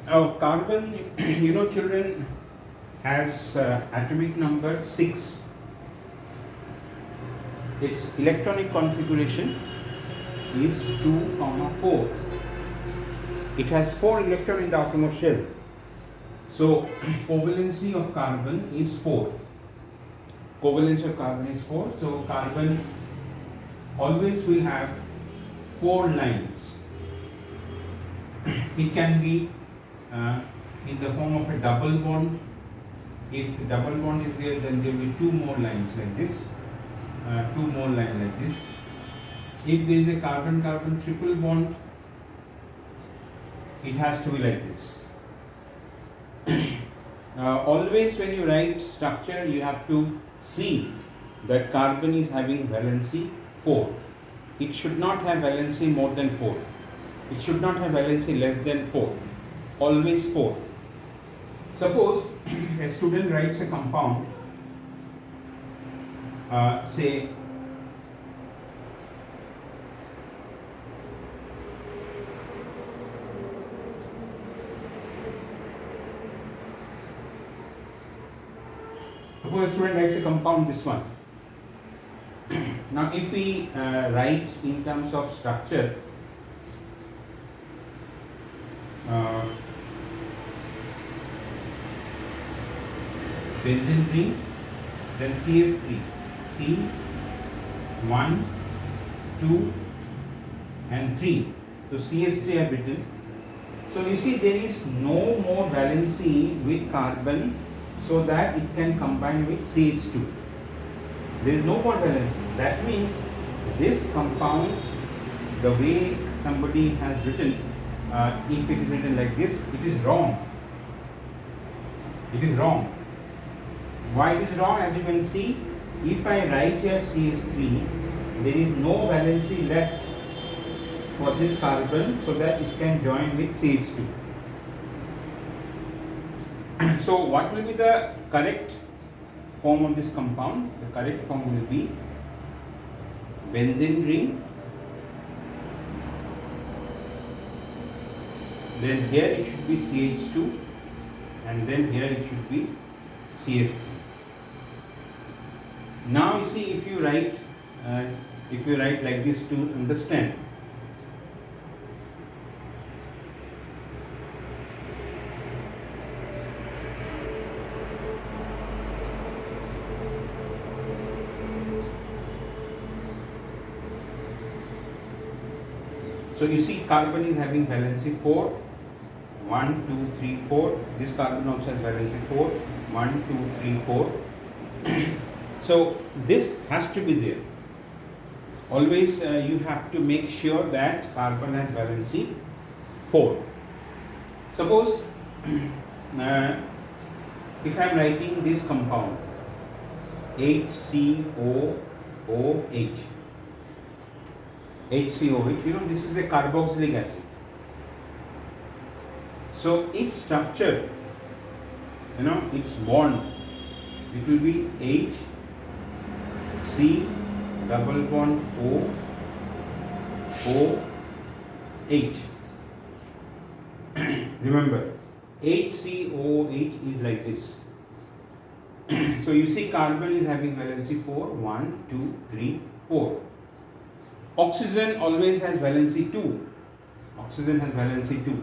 Carbon, children, has atomic number 6. Its electronic configuration is 2, 4. It has 4 electrons in the outermost shell. So, covalency of carbon is 4. Covalence of carbon is 4. So, carbon always will have 4 lines. It can be in the form of a double bond. If double bond is there, then there will be 2 more lines like this, 2 more lines like this. If there is a carbon-carbon triple bond, it has to be like this. Always when you write structure, you have to see that carbon is having valency 4. It should not have valency more than 4. It should not have valency less than 4. Always 4. Suppose a student writes a compound, say a student writes a compound, this one. Now if we write in terms of structure, benzene ring, then CH3, C1, 2 and 3. So CH3 I have written. So you see there is no more valency with carbon so that it can combine with CH2. There is no more valency. That means this compound, the way somebody has written, if it is written like this, it is wrong. It is wrong. Why it is wrong? As you can see, if I write here CH3, there is no valency left for this carbon so that it can join with CH2. So what will be the correct form of this compound? The correct form will be benzene ring, then here it should be CH2, and then here it should be CH3. Now you see, if you write like this to understand, so you see carbon is having valency 4, 1, 2, 3, 4. This carbon also has valency 4, 1, 2, 3, 4. So this has to be there. Always you have to make sure that carbon has valency 4. Suppose if I am writing this compound HCOOH, HCOH, this is a carboxylic acid. So its structure, its bond, it will be H, C, double bond O, O, H. Remember, HCOH is like this. So you see carbon is having valency 4, 1, 2, 3, 4. Oxygen always has valency 2. Oxygen has valency 2.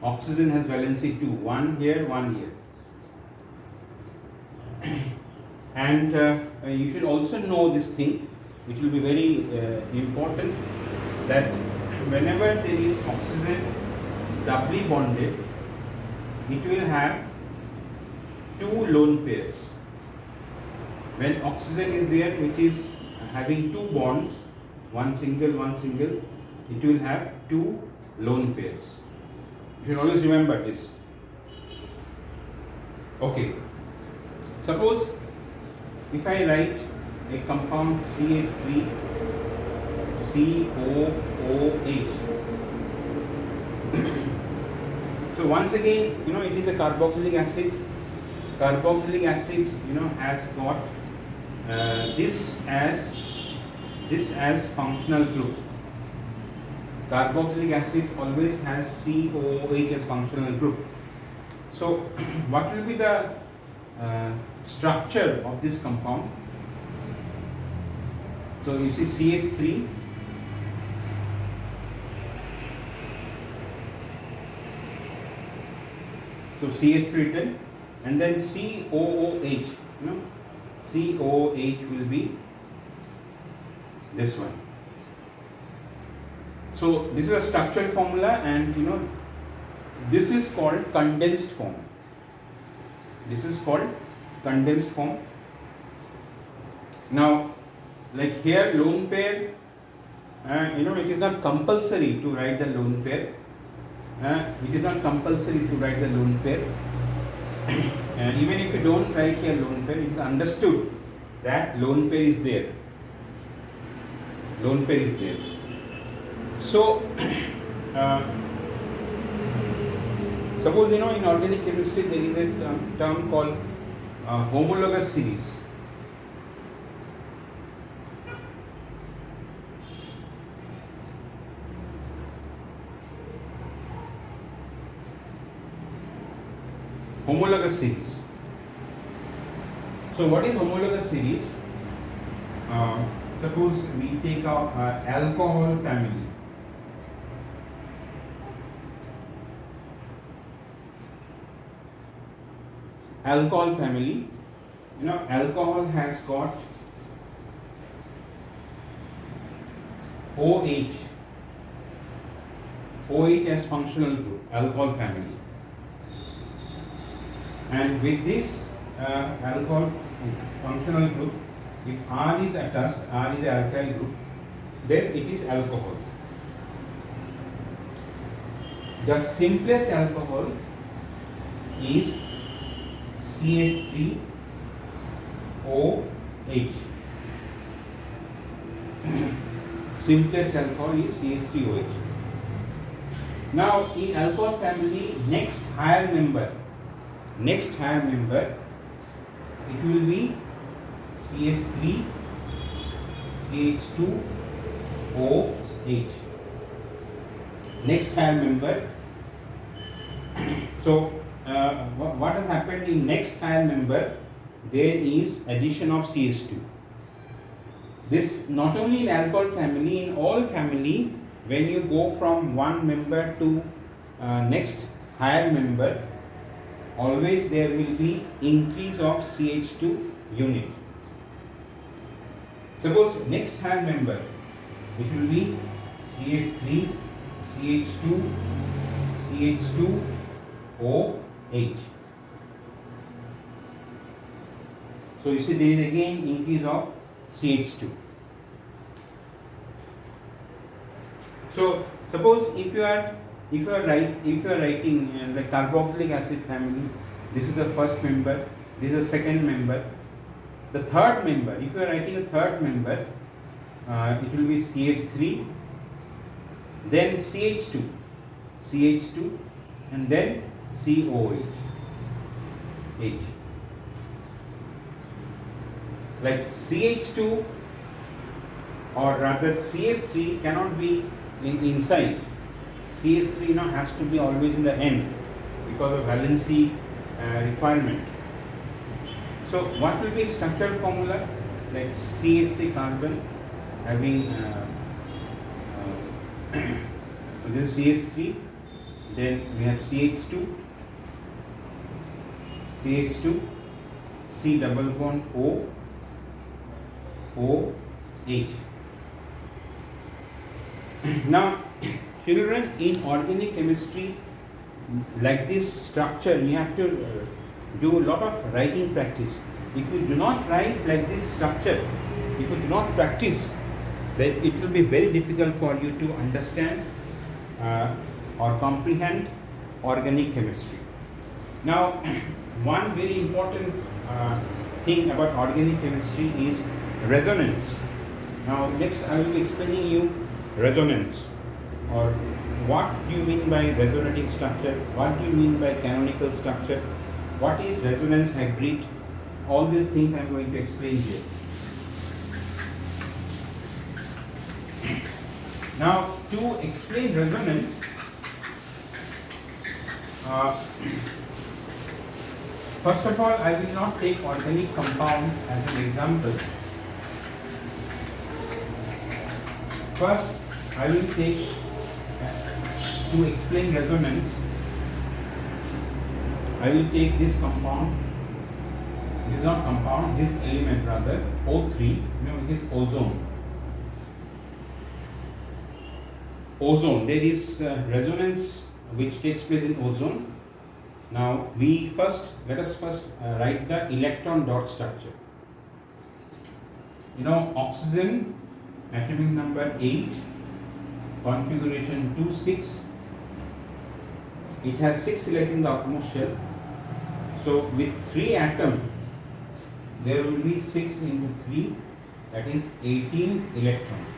Oxygen has valency 2. 1 here, 1 here. And you should also know this thing, which will be very important, that whenever there is oxygen doubly bonded, it will have 2 lone pairs. When oxygen is there, which is having 2 bonds, one single, it will have 2 lone pairs. You should always remember this. Okay. Suppose if I write a compound CH3 COOH. So once again, it is a carboxylic acid. Carboxylic acid, has got this as functional group. carboxylic acid always has COOH as functional group. So what will be the structure of this compound? So you see CH3, so CH3 written, and then COOH, COOH will be this one. So this is a structural formula, and this is called condensed form. This is called condensed form. Now, like here, lone pair, it is not compulsory to write the lone pair. It is not compulsory to write the lone pair. Even if you don't write here lone pair, it is understood that lone pair is there. Lone pair is there. So, suppose in organic chemistry there is a term called homologous series. Homologous series. So what is homologous series? Suppose we take our alcohol family. Alcohol family, alcohol has got OH as functional group, alcohol family. And with this alcohol functional group, if R is attached, R is the alkyl group, then it is alcohol. The simplest alcohol is CH3OH. Simplest alcohol is CH3OH. Now in alcohol family, next higher member, it will be CH3 CH2OH. Next higher member. So what has happened in next higher member, there is addition of CH2. This not only in alcohol family, in all family, when you go from one member to next higher member, always there will be increase of CH2 unit. Suppose next higher member, it will be CH3 CH2 CH2OH. So you see there is again increase of CH2. So suppose if you are writing the carboxylic acid family, this is the first member, this is the second member. The third member, if you are writing a third member, it will be CH3, then CH2, and then COH. Like CH2 or rather CH3 cannot be inside. CH3 has to be always in the end because of valency requirement. So what will be structural formula? Like CH3 carbon having so this is CH3, then we have CH2, C double bond OH. Now children, in organic chemistry, like this structure, you have to do a lot of writing practice. If you do not write like this structure, if you do not practice, then it will be very difficult for you to understand or comprehend organic chemistry. Now, one very important thing about organic chemistry is resonance. Now, next I will be explaining you resonance, or what do you mean by resonating structure, what do you mean by canonical structure, what is resonance hybrid, all these things I am going to explain here. Now, to explain resonance, first of all, I will not take organic compound as an example. First, I will take, to explain resonance, I will take this compound. This is not compound, this element rather, O3, it is ozone. Ozone, there is resonance which takes place in ozone. Now let us first write the electron dot structure. Oxygen, atomic number 8, configuration 2,6. It has 6 electrons in the outermost shell. So with 3 atoms, there will be 6 into 3, that is 18 electrons.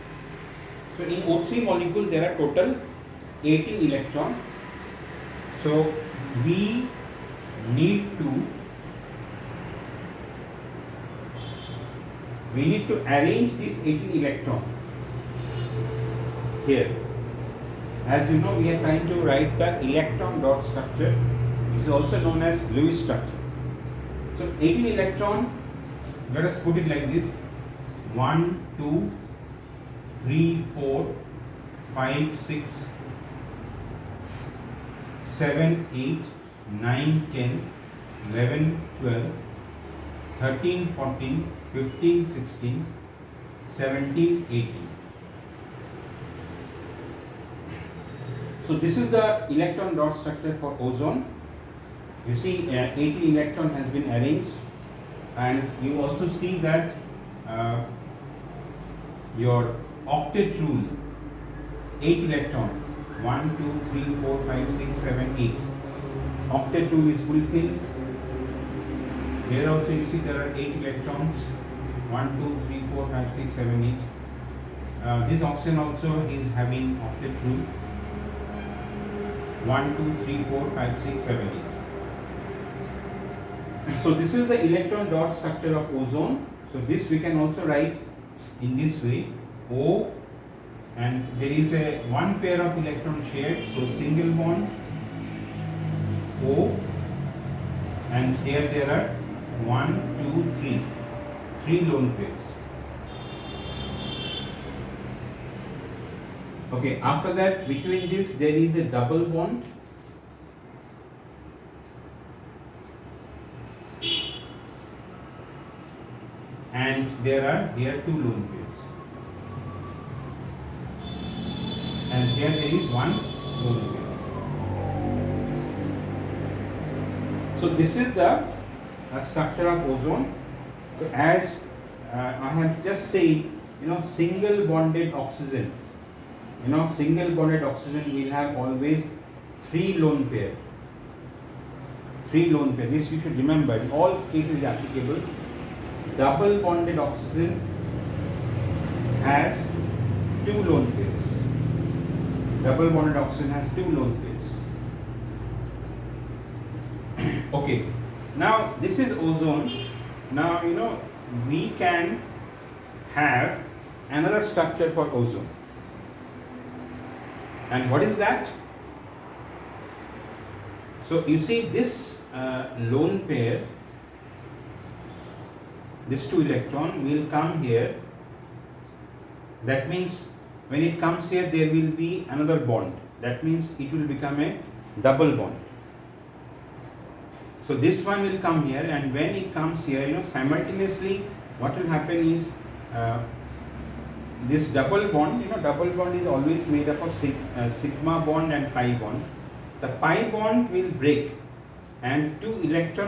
So in O3 molecule there are total 18 electrons. So we need to arrange these 18 electrons here. As you know, we are trying to write the electron dot structure, which is also known as Lewis structure. So 18 electron, let us put it like this: 1, 2, 3, 4, 5, 6, 7, 8, 9, 10, 11, 12, 13, 14, 15, 16, 17, 18. So this is the electron dot structure for ozone. You see 18 electron has been arranged, and you also see that your octet rule, 8 electron, 1, 2, 3, 4, 5, 6, 7, 8. Octet rule is fulfilled. Here also you see there are 8 electrons, 1, 2, 3, 4, 5, 6, 7, 8. This oxygen also is having octet rule. 1, 2, 3, 4, 5, 6, 7, 8. So this is the electron dot structure of ozone. So this we can also write in this way: O, and there is a one pair of electron shared, so single bond O, and here there are 1, 2, 3 lone pairs. Okay, after that, between this there is a double bond, and there are here 2 lone pairs, and here there is 1 lone pair. So this is the structure of ozone. So as I have just said, single bonded oxygen. Single bonded oxygen will have always 3 lone pair. 3 lone pair. This you should remember. In all cases applicable. Double bonded oxygen has 2 lone pairs. Double bonded oxygen has 2 lone pairs. Okay. Now this is ozone. Now we can have another structure for ozone. And what is that? So you see this lone pair, this 2 electron will come here. That means when it comes here there will be another bond. That means it will become a double bond. So this one will come here, and when it comes here, simultaneously what will happen is this double bond, double bond is always made up of sigma bond and pi bond. The pi bond will break, and 2 electron